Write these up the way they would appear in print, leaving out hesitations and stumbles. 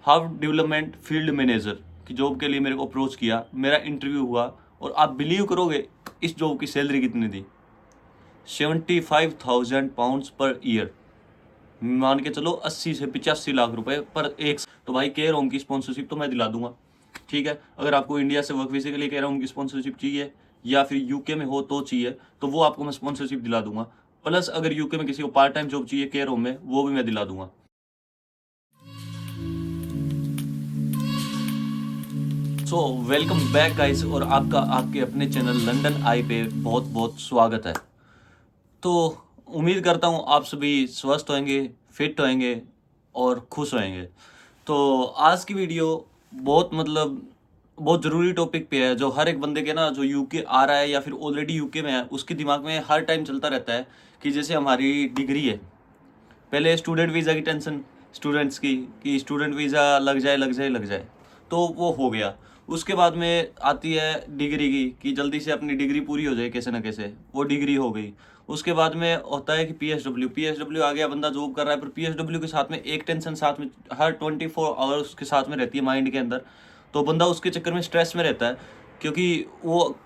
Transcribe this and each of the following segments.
Half development field manager की job के लिए मेरे को अप्रोच किया, मेरा इंटरव्यू हुआ और आप बिलीव करोगे इस जॉब की सैलरी कितनी थी? 75,000 पाउंड्स पर ईयर, मान के चलो 80 से 85 लाख रुपए पर एक। तो भाई केयर होम की स्पॉन्सरशिप तो मैं दिला दूंगा, ठीक है। अगर आपको इंडिया से वर्क वीजे के लिए केयर होम की स्पॉन्सरशिप चाहिए या फिर यूके में हो तो चाहिए, तो वो आपको मैं स्पॉन्सरशिप दिला दूंगा। प्लस अगर यूके में किसी को पार्ट टाइम जॉब चाहिए केयर होम में, वो भी मैं दिला दूंगा। सो वेलकम बैक गाइस, और आपका आपके अपने चैनल लंदन आई पे बहुत बहुत स्वागत है। तो उम्मीद करता हूँ आप सभी स्वस्थ होंगे, फिट होंगे और खुश होंगे। तो आज की वीडियो बहुत ज़रूरी टॉपिक पे है, जो हर एक बंदे के ना, जो यूके आ रहा है या फिर ऑलरेडी यूके में है, उसके दिमाग में हर टाइम चलता रहता है कि जैसे हमारी डिग्री है। पहले स्टूडेंट वीज़ा की टेंशन स्टूडेंट्स की, कि स्टूडेंट वीज़ा लग जाए लग जाए लग जाए, तो वो हो गया। उसके बाद में आती है डिग्री की, कि जल्दी से अपनी डिग्री पूरी हो जाए कैसे ना कैसे, वो डिग्री हो गई। उसके बाद में होता है कि पीएसडब्ल्यू आ गया, बंदा जॉब कर रहा है, पर पीएसडब्ल्यू के साथ में एक टेंशन साथ में हर 24 आवर्स उसके साथ में रहती है माइंड के अंदर। तो बंदा उसके चक्कर में स्ट्रेस में रहता है, क्योंकि वो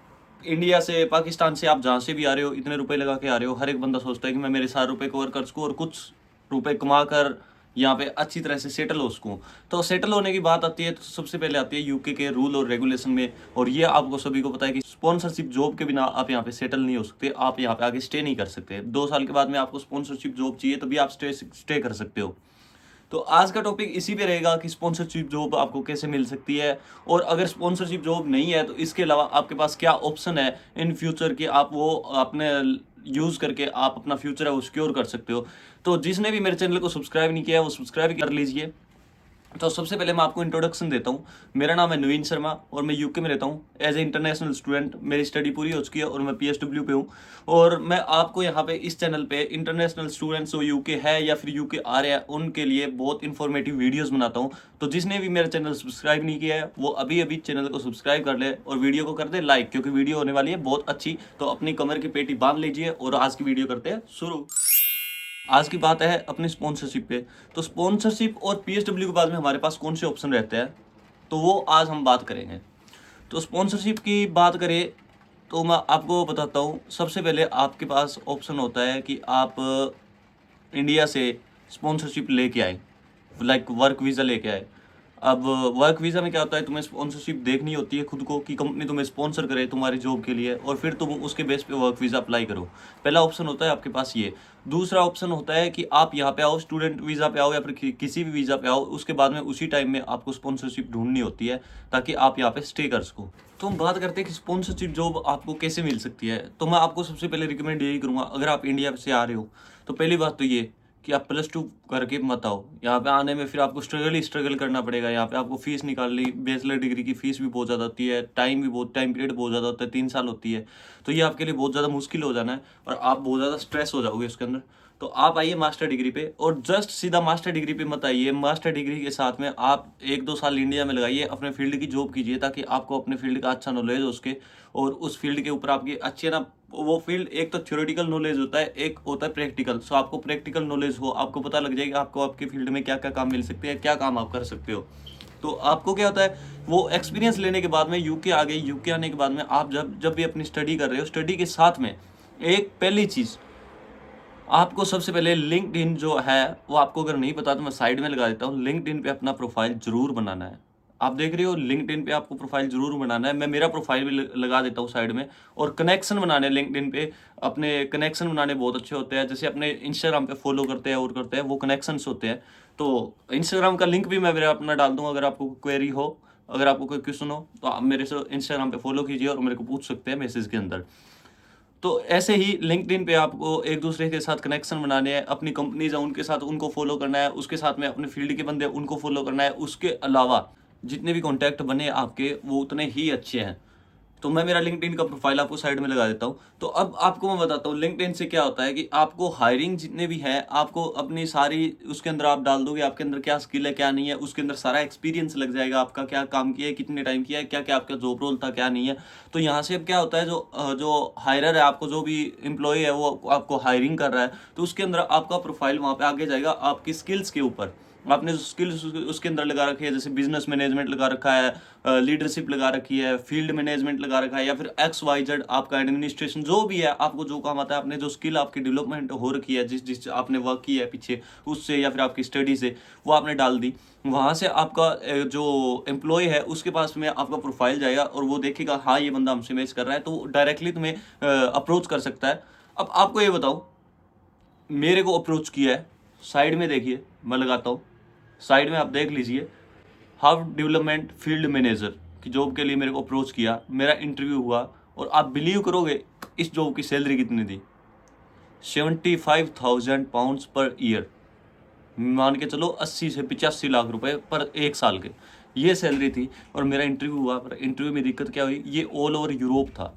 इंडिया से, पाकिस्तान से, आप जहाँ से भी आ रहे हो, इतने रुपए लगा के आ रहे हो, हर एक बंदा सोचता है कि मैं मेरे सारे रुपए कवर कर सकूँ और कुछ रुपए कमा कर यहाँ पे अच्छी तरह से सेटल हो सकूँ। तो सेटल होने की बात आती है तो सबसे पहले आती है यूके के रूल और रेगुलेशन में। और ये आपको सभी को पता है कि स्पॉन्सरशिप जॉब के बिना आप यहाँ पे सेटल नहीं हो सकते, आप यहाँ पे आगे स्टे नहीं कर सकते। 2 साल के बाद में आपको स्पॉन्सरशिप जॉब चाहिए, तभी आप स्टे कर सकते हो। तो आज का टॉपिक इसी पे रहेगा कि स्पॉन्सरशिप जॉब आपको कैसे मिल सकती है, और अगर स्पॉन्सरशिप जॉब नहीं है तो इसके अलावा आपके पास क्या ऑप्शन है इन फ्यूचर कि आप वो अपने यूज़ करके आप अपना फ्यूचर है वो सिक्योर कर सकते हो। तो जिसने भी मेरे चैनल को सब्सक्राइब नहीं किया है वो सब्सक्राइब कर लीजिए। तो सबसे पहले मैं आपको इंट्रोडक्शन देता हूँ। मेरा नाम है नवीन शर्मा और मैं यूके में रहता हूँ एज ए इंटरनेशनल स्टूडेंट। मेरी स्टडी पूरी हो चुकी है और मैं पीएसडब्ल्यू पे हूँ। और मैं आपको यहाँ पे इस चैनल पे इंटरनेशनल स्टूडेंट्स जो यूके है या फिर यूके आ रहे हैं उनके लिए बहुत इन्फॉर्मेटिव वीडियोस बनाता हूँ। तो जिसने भी मेरा चैनल सब्सक्राइब नहीं किया है वो अभी अभी चैनल को सब्सक्राइब कर ले और वीडियो को कर दे लाइक, क्योंकि वीडियो होने वाली है बहुत अच्छी। तो अपनी कमर की पेटी बांध लीजिए और आज की वीडियो करते हैं शुरू। आज की बात है अपनी स्पॉन्सरशिप पे। तो स्पॉन्सरशिप और पीएसडब्ल्यू के बाद में हमारे पास कौन से ऑप्शन रहते हैं, तो वो आज हम बात करेंगे। तो स्पॉन्सरशिप की बात करें तो मैं आपको बताता हूँ। सबसे पहले आपके पास ऑप्शन होता है कि आप इंडिया से स्पॉन्सरशिप लेके आए, लाइक वर्क वीज़ा लेके आए। अब वर्क वीज़ा में क्या होता है, तुम्हें स्पॉन्सरशिप देखनी होती है खुद को, कि कंपनी तुम्हें स्पॉन्सर करे तुम्हारी जॉब के लिए, और फिर तुम उसके बेस पे वर्क वीज़ा अप्लाई करो। पहला ऑप्शन होता है आपके पास ये। दूसरा ऑप्शन होता है कि आप यहाँ पे आओ, स्टूडेंट वीज़ा पे आओ या फिर किसी भी वीज़ा पे आओ, उसके बाद में उसी टाइम में आपको स्पॉन्सरशिप ढूंढनी होती है ताकि आप यहाँ पे स्टे कर सको। तो हम बात करते हैं कि स्पॉन्सरशिप जॉब आपको कैसे मिल सकती है। तो मैं आपको सबसे पहले रिकमेंड यही करूँगा, अगर आप इंडिया से आ रहे हो तो पहली बात तो ये कि आप +2 करके मत आओ। यहाँ पे आने में फिर आपको स्ट्रगल ही स्ट्रगल करना पड़ेगा। यहाँ पे आपको फीस निकालनी, बैचलर डिग्री की फीस भी बहुत ज़्यादा होती है, टाइम पीरियड बहुत ज़्यादा होता है, 3 साल होती है। तो ये आपके लिए बहुत ज़्यादा मुश्किल हो जाना है और आप बहुत ज़्यादा स्ट्रेस हो जाओगे उसके अंदर। तो आप आइए मास्टर डिग्री पे, और जस्ट सीधा मास्टर डिग्री पे मत आइए। मास्टर डिग्री के साथ में आप 1-2 साल इंडिया में लगाइए, अपने फील्ड की जॉब कीजिए ताकि आपको अपने फील्ड का अच्छा नॉलेज हो उसके, और उस फील्ड के ऊपर आपकी अच्छी ना, वो फील्ड एक तो थ्योरेटिकल नॉलेज होता है, एक होता है प्रैक्टिकल। सो आपको प्रैक्टिकल नॉलेज हो, आपको पता लग जाएगा आपको आपके फील्ड में क्या क्या काम मिल सकते हैं, क्या काम आप कर सकते हो। तो आपको क्या होता है, वो एक्सपीरियंस लेने के बाद में यूके आ गए, यूके आने के बाद में आप जब जब भी अपनी स्टडी कर रहे हो, स्टडी के साथ में एक पहली चीज़ आपको सबसे पहले लिंक्डइन जो है वो आपको अगर नहीं पता तो मैं साइड में लगा देता हूँ। लिंक्डइन पे अपना प्रोफाइल जरूर बनाना है। आप देख रहे हो लिंक्डइन पे आपको प्रोफाइल जरूर बनाना है। मैं मेरा प्रोफाइल भी लगा देता हूँ साइड में। और कनेक्शन बनाने लिंक्डइन पे, अपने कनेक्शन बनाने बहुत अच्छे होते हैं। जैसे अपने इंस्टाग्राम पे फॉलो करते हैं और करते हैं, वो कनेक्शंस होते हैं। तो इंस्टाग्राम का लिंक भी मैं मेरा अपना डाल दूंगा, अगर आपको क्वेरी हो, अगर आपको कोई क्वेश्चन हो तो आप मेरे से इंस्टाग्राम पे फॉलो कीजिए और मेरे को पूछ सकते हैं मैसेज के अंदर। तो ऐसे ही लिंक्डइन पे आपको एक दूसरे के साथ कनेक्शन बनाने हैं, अपनी कंपनीज है उनके साथ उनको फॉलो करना है, उसके साथ में अपने फील्ड के बंदे उनको फॉलो करना है। उसके अलावा जितने भी कॉन्टैक्ट बने आपके वो उतने ही अच्छे हैं। तो मैं मेरा लिंक्डइन का प्रोफाइल आपको साइड में लगा देता हूँ। तो अब आपको मैं बताता हूँ लिंक्डइन से क्या होता है, कि आपको हायरिंग जितने भी हैं आपको अपनी सारी उसके अंदर आप डाल दोगे, आपके अंदर क्या स्किल है क्या नहीं है, उसके अंदर सारा एक्सपीरियंस लग जाएगा, आपका क्या काम किया है, कितने टाइम किया है, क्या क्या आपका जॉब रोल था, क्या नहीं है। तो यहाँ से अब क्या होता है, जो हायरर है, आपको जो भी एम्प्लॉय है वो आपको हायरिंग कर रहा है, तो उसके अंदर आपका प्रोफाइल वहाँ पे आगे जाएगा आपकी स्किल्स के ऊपर। आपने जो स्किल्स उसके अंदर लगा रखी है, जैसे बिजनेस मैनेजमेंट लगा रखा है, लीडरशिप लगा रखी है, फील्ड मैनेजमेंट लगा रखा है, या फिर XYZ आपका एडमिनिस्ट्रेशन, जो भी है आपको जो काम आता है, आपने जो स्किल आपकी डेवलपमेंट हो रखी है, जिस जिस आपने वर्क किया है पीछे उससे या फिर आपकी स्टडी से, वो आपने डाल दी। वहाँ से आपका जो एम्प्लॉय है उसके पास में आपका प्रोफाइल जाएगा और वो देखेगा हाँ ये बंदा हमसे मैच कर रहा है, तो डायरेक्टली तुम्हें अप्रोच कर सकता है। अब आपको ये बताओ, मेरे को अप्रोच किया है, साइड में देखिए मैं लगाता हूँ, साइड में आप देख लीजिए, हाउ डेवलपमेंट फील्ड मैनेजर की जॉब के लिए मेरे को अप्रोच किया, मेरा इंटरव्यू हुआ, और आप बिलीव करोगे इस जॉब की सैलरी कितनी थी? 75,000 पाउंड्स पर ईयर, मान के चलो 80 से 85 लाख रुपए पर एक साल के, ये सैलरी थी। और मेरा इंटरव्यू हुआ, पर इंटरव्यू में दिक्कत क्या हुई, ये ऑल ओवर यूरोप था।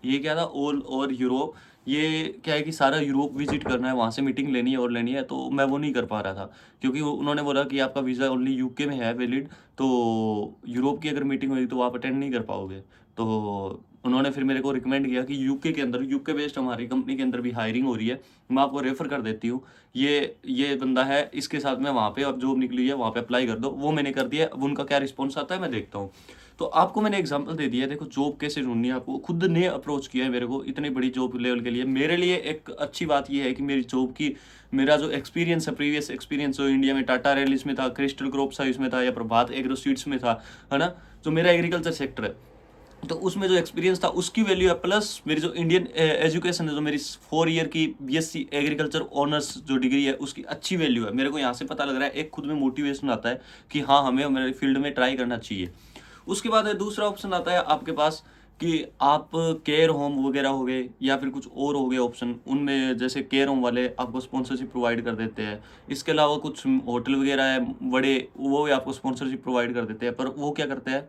ये क्या था, ऑल ओवर यूरोप। ये क्या है कि सारा यूरोप विजिट करना है, वहाँ से मीटिंग लेनी है और लेनी है, तो मैं वो नहीं कर पा रहा था, क्योंकि उन्होंने बोला कि आपका वीज़ा ओनली यूके में है वैलिड, तो यूरोप की अगर मीटिंग हुई तो आप अटेंड नहीं कर पाओगे। तो उन्होंने फिर मेरे को रिकमेंड किया कि यूके के अंदर, यूके बेस्ड हमारी कंपनी के अंदर भी हायरिंग हो रही है, मैं आपको रेफ़र कर देती हूँ, ये बंदा है, इसके साथ में वहाँ पे अब जॉब निकली है, वहाँ पे अप्लाई कर दो। वो मैंने कर दिया, अब उनका क्या रिस्पॉन्स आता है मैं देखता हूँ। तो आपको मैंने एग्जांपल दे दिया है, देखो जॉब कैसे ढूंढनी है, आपको खुद ने अप्रोच किया है मेरे को इतनी बड़ी जॉब लेवल के लिए। मेरे लिए एक अच्छी बात ये है कि मेरी जॉब की, मेरा जो एक्सपीरियंस है, प्रीवियस एक्सपीरियंस जो इंडिया में टाटा रेलिस में था, क्रिस्टल क्रॉप साइंस में था, या प्रभात एग्रो सीड्स में था, है ना, जो मेरा एग्रीकल्चर सेक्टर है, तो उसमें जो एक्सपीरियंस था उसकी वैल्यू है, प्लस मेरी जो इंडियन एजुकेशन है, जो मेरी 4 ईयर की BSc एग्रीकल्चर ऑनर्स जो डिग्री है, उसकी अच्छी वैल्यू है। मेरे को यहाँ से पता लग रहा है, एक खुद में मोटिवेशन आता है कि हाँ हमें मेरे फील्ड में ट्राई करना चाहिए। उसके बाद दूसरा ऑप्शन आता है आपके पास कि आप केयर होम वगैरह हो गए, या फिर कुछ और हो गए ऑप्शन, उनमें जैसे केयर होम वाले आपको स्पॉन्सरशिप प्रोवाइड कर देते हैं। इसके अलावा कुछ होटल वगैरह है बड़े, वो भी आपको स्पॉन्सरशिप प्रोवाइड कर देते हैं, पर वो क्या करते हैं,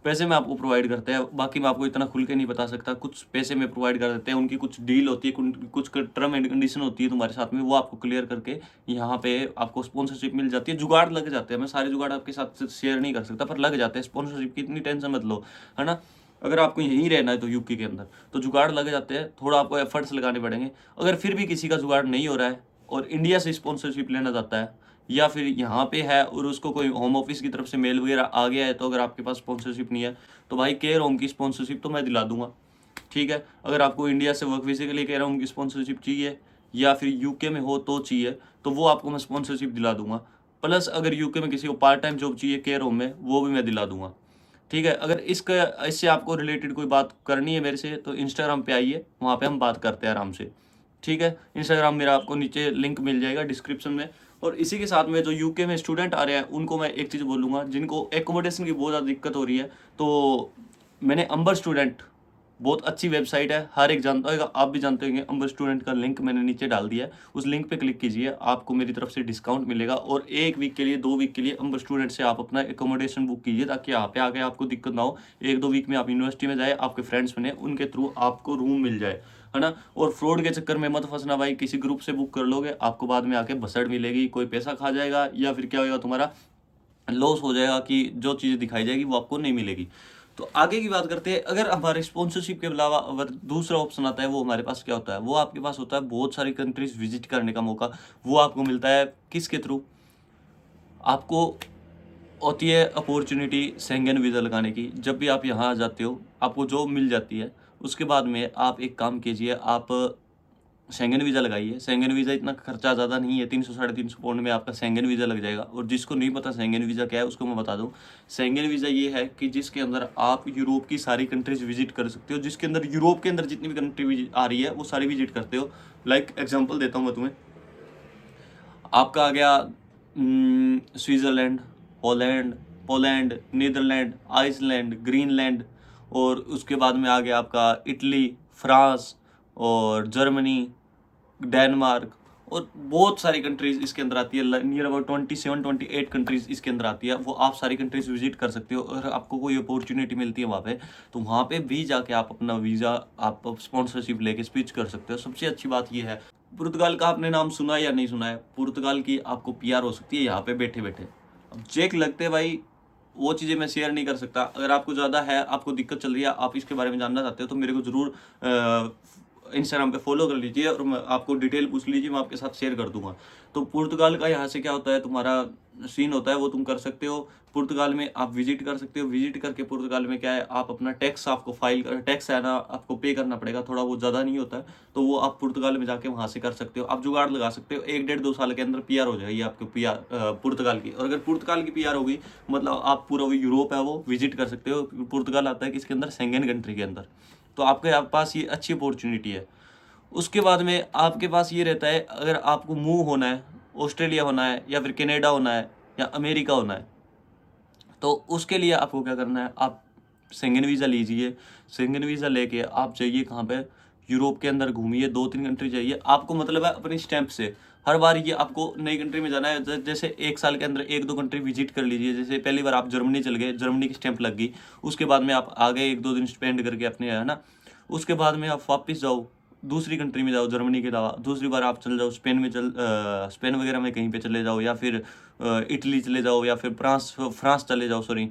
पैसे में आपको प्रोवाइड करते हैं। बाकी मैं आपको इतना खुल के नहीं बता सकता, कुछ पैसे में प्रोवाइड कर देते हैं, उनकी कुछ डील होती है, कुछ टर्म एंड कंडीशन होती है तुम्हारे साथ में, वो आपको क्लियर करके यहाँ पे आपको स्पॉन्सरशिप मिल जाती है। जुगाड़ लग जाते हैं, मैं सारे जुगाड़ आपके साथ शेयर नहीं कर सकता, पर लग जाते हैं स्पॉन्सरशिप की, इतनी टेंशन मत लो, है ना। अगर आपको यहीं रहना है तो यूके के अंदर तो जुगाड़ लग जाते हैं, थोड़ा आपको एफर्ट्स लगाने पड़ेंगे। अगर फिर भी किसी का जुगाड़ नहीं हो रहा है और इंडिया से स्पॉन्सरशिप लेना चाहता है, या फिर यहाँ पे है और उसको कोई होम ऑफिस की तरफ से मेल वगैरह आ गया है, तो अगर आपके पास स्पॉन्सरशिप नहीं है, तो भाई केयर होम की स्पॉन्सरशिप तो मैं दिला दूंगा, ठीक है। अगर आपको इंडिया से वर्क वीज़े के लिए केयर होम की स्पॉन्सरशिप चाहिए, या फिर यूके में हो तो चाहिए, तो वो आपको मैं स्पॉन्सरशिप दिला दूंगा। प्लस अगर यूके में किसी को पार्ट टाइम जॉब चाहिए केयर होम में, वो भी मैं दिला दूंगा, ठीक है। अगर इससे आपको रिलेटेड कोई बात करनी है मेरे से, तो इंस्टाग्राम पे आइए, वहाँ पे हम बात करते हैं आराम से, ठीक है। इंस्टाग्राम मेरा आपको नीचे लिंक मिल जाएगा डिस्क्रिप्शन में। और इसी के साथ में जो यूके में स्टूडेंट आ रहे हैं, उनको मैं एक चीज़ बोलूँगा, जिनको एकोमोडेशन की बहुत ज़्यादा दिक्कत हो रही है, तो मैंने अंबर स्टूडेंट, बहुत अच्छी वेबसाइट है, हर एक जानता होगा, आप भी जानते होंगे, अंबर स्टूडेंट का लिंक मैंने नीचे डाल दिया है, उस लिंक पे क्लिक कीजिए, आपको मेरी तरफ से डिस्काउंट मिलेगा, और 1 वीक के लिए, 2 वीक के लिए अंबर स्टूडेंट से आप अपना एकोमोडेशन बुक कीजिए, ताकि यहाँ पे आके आपको दिक्कत ना हो। 1-2 वीक में आप यूनिवर्सिटी में जाए, आपके फ्रेंड्स बने, उनके थ्रू आपको रूम मिल जाए, है ना। और फ्रॉड के चक्कर में मत फंसना भाई, किसी ग्रुप से बुक कर लोगे, आपको बाद में आके भसड़ मिलेगी, कोई पैसा खा जाएगा, या फिर क्या होगा, तुम्हारा लॉस हो जाएगा कि जो चीज़ें दिखाई जाएगी वो आपको नहीं मिलेगी। तो आगे की बात करते हैं, अगर हमारे स्पॉन्सरशिप के अलावा अगर दूसरा ऑप्शन आता है, वो हमारे पास क्या होता है, वो आपके पास होता है बहुत सारी कंट्रीज विजिट करने का मौका। वो आपको मिलता है किसके थ्रू, आपको होती है अपॉर्चुनिटी शेंगेन वीज़ा लगाने की। जब भी आप यहाँ आ जाते हो, आपको जॉब मिल जाती है, उसके बाद में आप एक काम कीजिए, आप शेंगेन वीज़ा लगाइए। शेंगेन वीज़ा इतना खर्चा ज़्यादा नहीं है, 300 साढ़े 300 पाउंड में आपका शेंगेन वीज़ा लग जाएगा। और जिसको नहीं पता शेंगेन वीज़ा क्या है, उसको मैं बता दूं, शेंगेन वीज़ा ये है कि जिसके अंदर आप यूरोप की सारी कंट्रीज विजिट कर सकते हो, जिसके अंदर यूरोप के अंदर जितनी भी कंट्री आ रही है वो सारी विजिट करते हो। लाइक एग्जाम्पल देता हूँ मैं तुम्हें, आपका आ गया Switzerland, Holland, Poland, Netherlands, Iceland, Greenland, और उसके बाद में आ गया आपका इटली, फ्रांस, और जर्मनी, डेनमार्क, और बहुत सारी कंट्रीज इसके अंदर आती है। नियर अबाउट 27-28 कंट्रीज इसके अंदर आती है। वो आप सारी कंट्रीज विजिट कर सकते हो। अगर आपको कोई अपॉर्चुनिटी मिलती है वहाँ पे, तो वहाँ पे भी जाके आप अपना वीज़ा, आप स्पॉन्सरशिप लेके स्विच कर सकते हो। सबसे अच्छी बात ये है, पुर्तगाल का आपने नाम सुना है या नहीं सुना है, पुर्तगाल की आपको PR हो सकती है यहाँ पे बैठे बैठे। अब चेक लगते भाई, वो चीज़ें मैं शेयर नहीं कर सकता। अगर आपको ज़्यादा है, आपको दिक्कत चल रही है, आप इसके बारे में जानना चाहते हो, तो मेरे को ज़रूर इंस्टाग्राम पे फॉलो कर लीजिए और मैं आपको डिटेल पूछ लीजिए, मैं आपके साथ शेयर कर दूंगा। तो पुर्तगाल का यहाँ से क्या होता है, तुम्हारा सीन होता है वो तुम कर सकते हो। पुर्तगाल में आप विजिट कर सकते हो। विजिट करके पुर्तगाल में क्या है, आप अपना टैक्स आपको फाइल कर, टैक्स है ना आपको पे करना पड़ेगा, थोड़ा वो ज़्यादा नहीं होता है, तो वो आप पुर्तगाल में जाके वहाँ से कर सकते हो। आप जुगाड़ लगा सकते हो, 1 डेढ़ 2 साल के अंदर पीआर हो जाएगी आपकी पीआर पुर्तगाल की। और अगर पुर्तगाल की पीआर होगी मतलब आप पूरा वो यूरोप है वो विजिट कर सकते हो। पुर्तगाल आता है किसके अंदर, शेंगेन कंट्री के अंदर। तो आपके पास ये अच्छी अपॉर्चुनिटी है। उसके बाद में आपके पास ये रहता है, अगर आपको मूव होना है, ऑस्ट्रेलिया होना है या फिर कनाडा होना है या अमेरिका होना है, तो उसके लिए आपको क्या करना है, आप शेंगेन वीज़ा लीजिए। शेंगेन वीज़ा लेके आप जाइए कहाँ पे, यूरोप के अंदर घूमिए, 2 3 कंट्री जाइए। आपको मतलब है अपनी स्टैंप से हर बार ये आपको नई कंट्री में जाना है। जैसे 1 साल के अंदर 1 2 कंट्री विजिट कर लीजिए। जैसे पहली बार आप जर्मनी चल गए, जर्मनी की स्टैंप लग गई, उसके बाद में आप आ गए 1 2 दिन स्पेंड करके अपने, है ना। उसके बाद में आप वापस जाओ, दूसरी कंट्री में जाओ, जर्मनी के अलावा दूसरी बार आप चल जाओ स्पेन में, स्पेन वगैरह में कहीं पे चले जाओ, या फिर इटली चले जाओ, या फिर फ्रांस फ्रांस चले जाओ, सॉरी।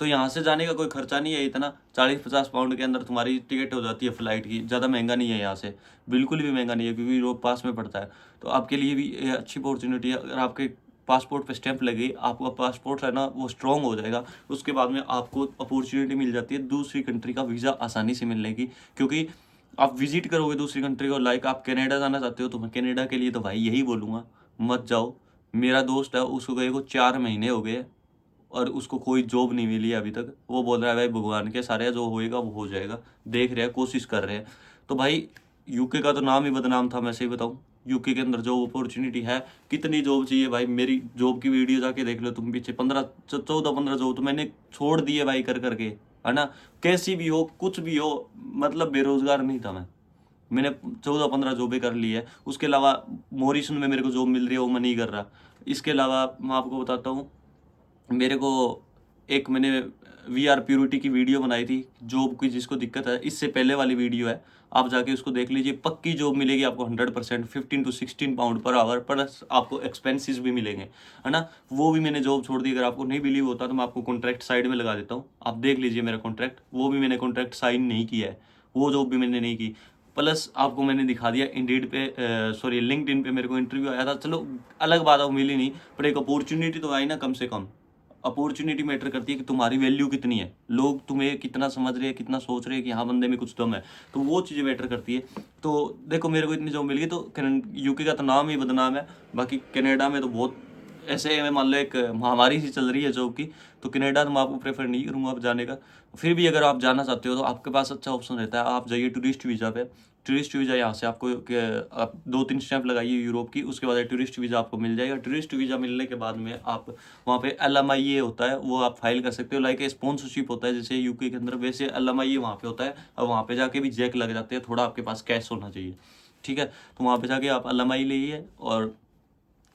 तो यहाँ से जाने का कोई खर्चा नहीं है इतना, 40 50 पाउंड के अंदर तुम्हारी टिकट हो जाती है फ्लाइट की। ज़्यादा महंगा नहीं है यहाँ से, बिल्कुल भी महंगा नहीं है, क्योंकि यूरोप पास में पड़ता है। तो आपके लिए भी ये अच्छी अपॉर्चुनिटी है। अगर आपके पासपोर्ट पे स्टैंप लगी, आपका पासपोर्ट है ना वो स्ट्रॉन्ग हो जाएगा, उसके बाद में आपको अपॉर्चुनिटी मिल जाती है दूसरी कंट्री का वीज़ा आसानी से मिलने की। क्योंकि आप विजिट करोगे दूसरी कंट्री को, लाइक आप कनाडा जाना चाहते हो, तो मैं कनाडा के लिए तो भाई यही बोलूँगा, मत जाओ। मेरा दोस्त है, उसको गए को 4 महीने हो गए और उसको कोई जॉब नहीं मिली है अभी तक। वो बोल रहा है भाई भगवान के सारे जो होएगा वो हो जाएगा, देख रहे हैं, कोशिश कर रहे हैं। तो भाई यूके का तो नाम ही बदनाम था, मैं सही बताऊँ। यूके के अंदर जॉब अपॉर्चुनिटी है, कितनी जॉब चाहिए भाई। मेरी जॉब की वीडियो जाके देख लो तुम पीछे, 14 14 15 जॉब तो मैंने छोड़ दी है भाई कर करके, है ना। कैसी भी हो, कुछ भी हो, मतलब बेरोजगार नहीं था मैं। मैंने 14 15 जॉबें कर ली है। उसके अलावा मॉरिशन में मेरे को जॉब मिल रही है, वो मैं नहीं कर रहा। इसके अलावा मैं आपको बताता हूँ, मेरे को एक मैंने वी आर प्योरिटी की वीडियो बनाई थी, जॉब की जिसको दिक्कत है, इससे पहले वाली वीडियो है, आप जाके उसको देख लीजिए। पक्की जॉब मिलेगी आपको 100%, 15 to 16 pound per hour, plus आपको एक्सपेंसेस भी मिलेंगे, है ना। वो भी मैंने जॉब छोड़ दी। अगर आपको नहीं बिलीव होता तो मैं आपको कॉन्ट्रैक्ट साइड में लगा देता हूँ, आप देख लीजिए मेरा कॉन्ट्रैक्ट। वो भी मैंने कॉन्ट्रैक्ट साइन नहीं किया है, वो जॉब भी मैंने नहीं की। प्लस आपको मैंने दिखा दिया इंडीड पे, सॉरी लिंक्डइन पे मेरे को इंटरव्यू आया था, चलो अलग बात है, वो मिली नहीं, पर एक अपॉर्चुनिटी तो आई ना कम से कम। अपॉर्चुनिटी मैटर करती है कि तुम्हारी वैल्यू कितनी है, लोग तुम्हें कितना समझ रहे हैं, कितना सोच रहे हैं कि हाँ बंदे में कुछ दम है, तो वो चीज़ें मैटर करती है। तो देखो मेरे को इतनी जॉब मिल गई, तो यूके का तो नाम ही बदनाम है। बाकी कनाडा में तो बहुत ऐसे में मान लो एक महामारी सी चल रही है जॉब की, तो कनाडा तो मैं आपको प्रेफर नहीं करूँगा अब जाने का। फिर भी अगर आप जाना चाहते हो तो आपके पास अच्छा ऑप्शन रहता है, आप जाइए टूरिस्ट वीज़ा पे। टूरिस्ट वीज़ा यहाँ से आपको आप 2 3 स्टैंप लगाइए यूरोप की, उसके बाद टूरिस्ट वीज़ा आपको मिल जाएगा। टूरिस्ट वीज़ा मिलने के बाद में आप वहाँ पे LMIA होता है, वो आप फाइल कर सकते हो। लाइक स्पॉन्सरशिप होता है जैसे यूके के अंदर, वैसे LMIA वहाँ पे होता है। और वहाँ पे जाके भी जैक लग जाते हैं, थोड़ा आपके पास कैश होना चाहिए, ठीक है। तो वहाँ पे जाके आप LMI लीजिए, और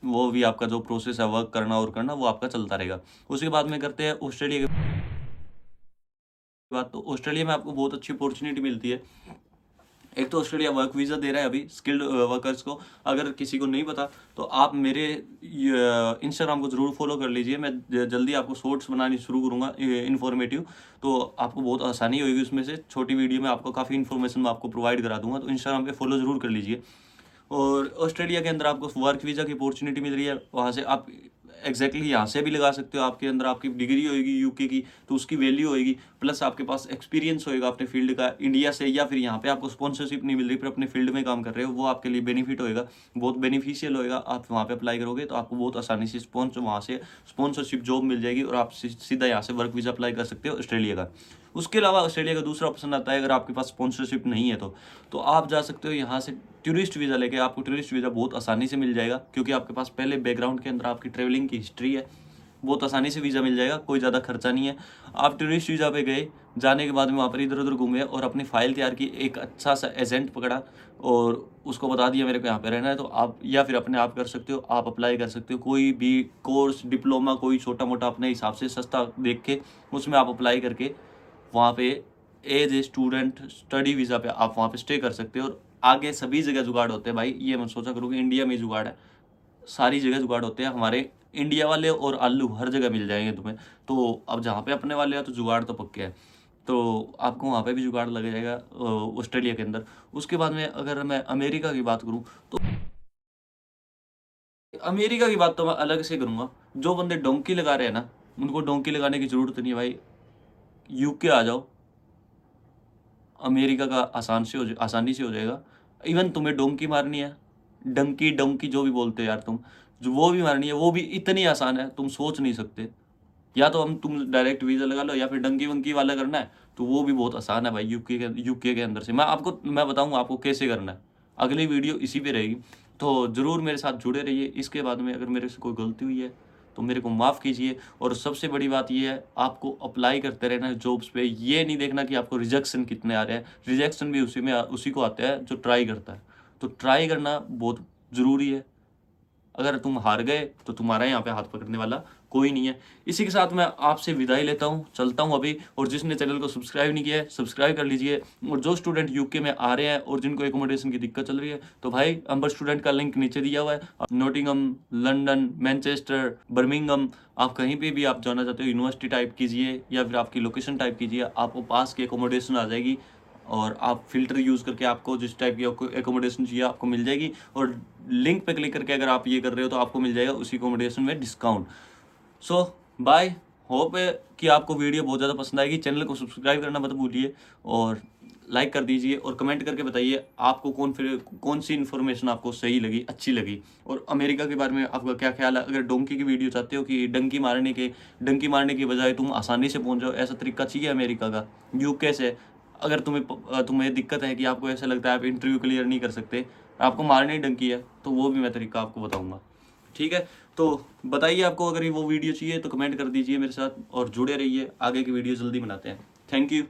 वो भी आपका जो प्रोसेस है वर्क करना और करना वो आपका चलता रहेगा। उसके बाद में करते हैं ऑस्ट्रेलिया की बात। तो ऑस्ट्रेलिया में आपको बहुत अच्छी अपॉर्चुनिटी मिलती है। एक तो ऑस्ट्रेलिया वर्क वीज़ा दे रहा है अभी स्किल्ड वर्कर्स को। अगर किसी को नहीं पता तो आप मेरे इंस्टाग्राम को ज़रूर फॉलो कर लीजिए। मैं जल्दी आपको शॉर्ट्स बनानी शुरू करूँगा इन्फॉर्मेटिव, तो आपको बहुत आसानी होगी उसमें से। छोटी वीडियो में आपको काफ़ी इन्फॉर्मेशन मैं आपको प्रोवाइड करा दूंगा, तो इंस्टाग्राम पे फॉलो ज़रूर कर लीजिए। और ऑस्ट्रेलिया के अंदर आपको वर्क वीज़ा की अपॉर्चुनिटी मिल रही है, वहाँ से आप एग्जैक्टली यहाँ से भी लगा सकते हो। आपके अंदर आपकी डिग्री होगी यूके की, तो उसकी वैल्यू होगी, प्लस आपके पास एक्सपीरियंस होएगा अपने फील्ड का इंडिया से, या फिर यहाँ पे आपको स्पॉन्सरशिप नहीं मिल रही पर अपने फील्ड में काम कर रहे हो, वो आपके लिए बेनिफिट होएगा, बहुत बेनिफिशियल होएगा। आप वहाँ पे अप्लाई करोगे तो आपको बहुत आसानी से वहाँ से स्पॉन्सरशिप जॉब मिल जाएगी, और आप सीधा यहाँ से वर्क वीज़ा अप्लाई कर सकते हो ऑस्ट्रेलिया का। उसके अलावा ऑस्ट्रेलिया का दूसरा ऑप्शन आता है, अगर आपके पास स्पॉन्सरशिप नहीं है तो आप जा सकते हो यहाँ से टूरिस्ट वीज़ा लेके। आपको टूरिस्ट वीज़ा बहुत आसानी से मिल जाएगा, क्योंकि आपके पास पहले बैकग्राउंड के अंदर आपकी ट्रैवलिंग की हिस्ट्री है, बहुत आसानी से वीज़ा मिल जाएगा, कोई ज़्यादा खर्चा नहीं है। आप टूरिस्ट वीज़ा पे गए, जाने के बाद में वहाँ पर इधर उधर घूमे और अपनी फ़ाइल तैयार की, एक अच्छा सा एजेंट पकड़ा और उसको बता दिया मेरे को यहाँ पे रहना है, तो आप या फिर अपने आप कर सकते हो, आप अप्लाई कर सकते हो। कोई भी कोर्स डिप्लोमा कोई छोटा मोटा अपने हिसाब से सस्ता देख के उसमें आप अप्लाई करके वहाँ पे as a student study visa पे आप वहाँ पे स्टे कर सकते हो। और आगे सभी जगह जुगाड़ होते हैं भाई, ये मत सोचा करो कि इंडिया में जुगाड़ है, सारी जगह जुगाड़ होते हैं। हमारे इंडिया वाले और आलू हर जगह मिल जाएंगे तुम्हें। तो अब जहाँ पे अपने वाले हैं तो जुगाड़ तो पक्के है। तो आपको वहाँ पे भी जुगाड़ लग जाएगा ऑस्ट्रेलिया के अंदर। उसके बाद में अगर मैं अमेरिका की बात करूँ तो अमेरिका की बात तो मैं अलग से करूँगा। जो बंदे डोंकी लगा रहे हैं ना, उनको डोंकी लगाने की ज़रूरत नहीं है भाई। यूके आ जाओ, अमेरिका का आसानी से हो जाएगा। इवन तुम्हें डोंकी मारनी है, डंकी डोंकी जो भी बोलते हो यार तुम, जो वो भी मारनी है, वो भी इतनी आसान है, तुम सोच नहीं सकते। या तो हम तुम डायरेक्ट वीज़ा लगा लो, या फिर डंकी वंकी वाला करना है तो वो भी बहुत आसान है भाई। यूके के अंदर से मैं बताऊँगा आपको कैसे करना है। अगली वीडियो इसी पे रहेगी, तो ज़रूर मेरे साथ जुड़े रहिए। इसके बाद में अगर मेरे से कोई गलती हुई है तो मेरे को माफ़ कीजिए। और सबसे बड़ी बात ये है, आपको अप्लाई करते रहना है जॉब्स पे। ये नहीं देखना कि आपको रिजेक्शन कितने आ रहे हैं। रिजेक्शन भी उसी को आते हैं जो ट्राई करता है। तो ट्राई करना बहुत ज़रूरी है। अगर तुम हार गए तो तुम्हारा यहाँ पे हाथ पकड़ने वाला कोई नहीं है। इसी के साथ मैं आपसे विदाई लेता हूँ, चलता हूँ अभी। और जिसने चैनल को सब्सक्राइब नहीं किया है, सब्सक्राइब कर लीजिए। और जो स्टूडेंट यूके में आ रहे हैं और जिनको एकोमोडेशन की दिक्कत चल रही है, तो भाई अम्बर स्टूडेंट का लिंक नीचे दिया हुआ है। नोटिंगम, लंदन, मैनचेस्टर, बर्मिंगम, आप कहीं पे भी आप जाना चाहते हो, यूनिवर्सिटी टाइप कीजिए या फिर आपकी लोकेशन टाइप कीजिए, आपको पास की एकोमोडेशन आ जाएगी। और आप फ़िल्टर यूज़ करके आपको जिस टाइप की आपको एकोमोडेशन चाहिए आपको मिल जाएगी। और लिंक पे क्लिक करके अगर आप ये कर रहे हो तो आपको मिल जाएगा उसी एकोमोडेशन में डिस्काउंट। सो बाय। होप है कि आपको वीडियो बहुत ज़्यादा पसंद आएगी। चैनल को सब्सक्राइब करना मत भूलिए और लाइक कर दीजिए। और कमेंट करके बताइए आपको कौन सी इन्फॉर्मेशन आपको सही लगी, अच्छी लगी। और अमेरिका के बारे में आपका क्या ख्याल है। अगर डोंकी की वीडियो चाहते हो कि डंकी मारने की बजाय तुम आसानी से पहुंच जाओ, ऐसा तरीका चाहिए अमेरिका का, यूके से। अगर तुम्हें दिक्कत है कि आपको ऐसा लगता है आप इंटरव्यू क्लियर नहीं कर सकते, आपको मारनी ही डंकी है, तो वो भी मैं तरीका आपको बताऊँगा। ठीक है, तो बताइए आपको अगर ये वो वीडियो चाहिए तो कमेंट कर दीजिए मेरे साथ और जुड़े रहिए। आगे की वीडियो जल्दी बनाते हैं। Thank you.